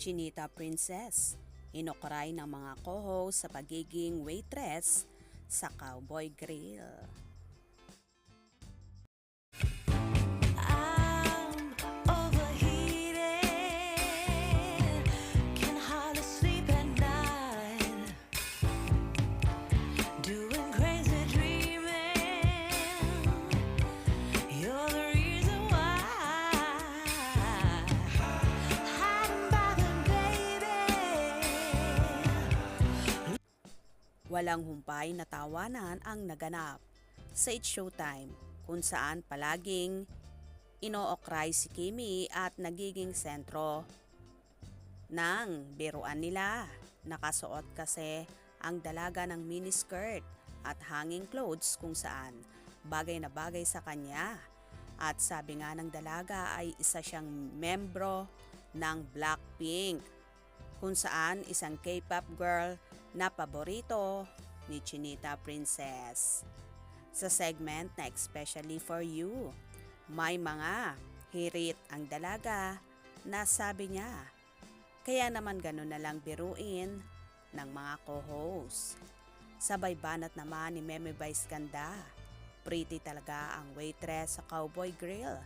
Chinita Princess, inokray ng mga co-host sa pagiging waitress sa Cowboy Grill. Walang humpay na tawanan ang naganap sa It's Showtime, kung saan palaging inookray si Kimi at nagiging sentro ng biruan nila. Nakasuot kasi ang dalaga ng miniskirt at hanging clothes kung saan bagay na bagay sa kanya. At sabi nga ng dalaga ay isa siyang membro ng Blackpink, kung saan isang K-pop girl na paborito ni Chinita Princess. Sa segment na Especially For You, may mga hirit ang dalaga na sabi niya, kaya naman ganun na lang biruin ng mga co-host. Sabay banat naman ni Meme Vice Ganda, pretty talaga ang waitress sa Cowboy Grill,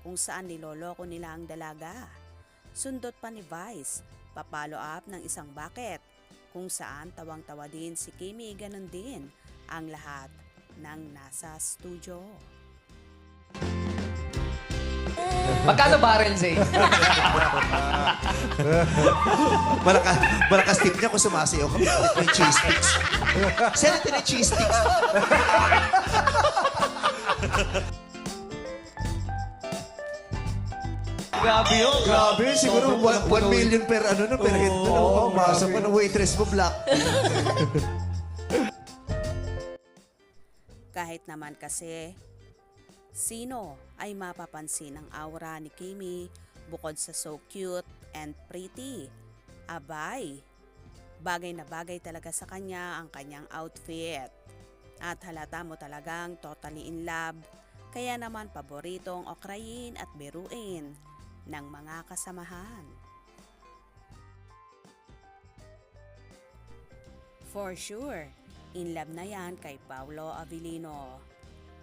kung saan niloloko nila ang dalaga. Sundot pa ni Vice, papalo up ng isang bucket, kung saan tawang-tawa din si Kimi, ganun din ang lahat ng nasa studio. Magkano barrel, Zay? Malakas tip niya kung sumasayaw kami. May cheese sticks. Saan natin yung cheese sticks? Grabe yun. Grabe, siguro 1 million per per head na lang. Pangmasok pa ng waitress mo, black. Kahit naman kasi, sino ay mapapansin ang aura ni Kimi bukod sa so cute and pretty? Abay, bagay na bagay talaga sa kanya ang kanyang outfit. At halata mo talagang totally in love, kaya naman paboritong okrayin at biruin ng mga kasamahan. For sure, in love na yan kay Paolo Avellino.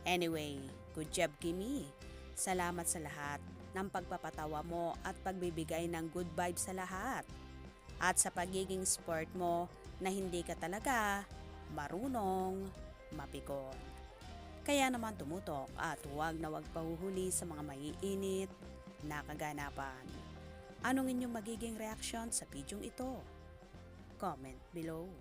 Anyway, good job Kimi. Salamat sa lahat ng pagpapatawa mo at pagbibigay ng good vibes sa lahat. At sa pagiging sport mo na hindi ka talaga marunong mapikon. Kaya naman tumutok at huwag na huwag pahuhuli sa mga maiinit na kaganapan. Anong inyong magiging reaksyon sa bidyong ito? Comment below.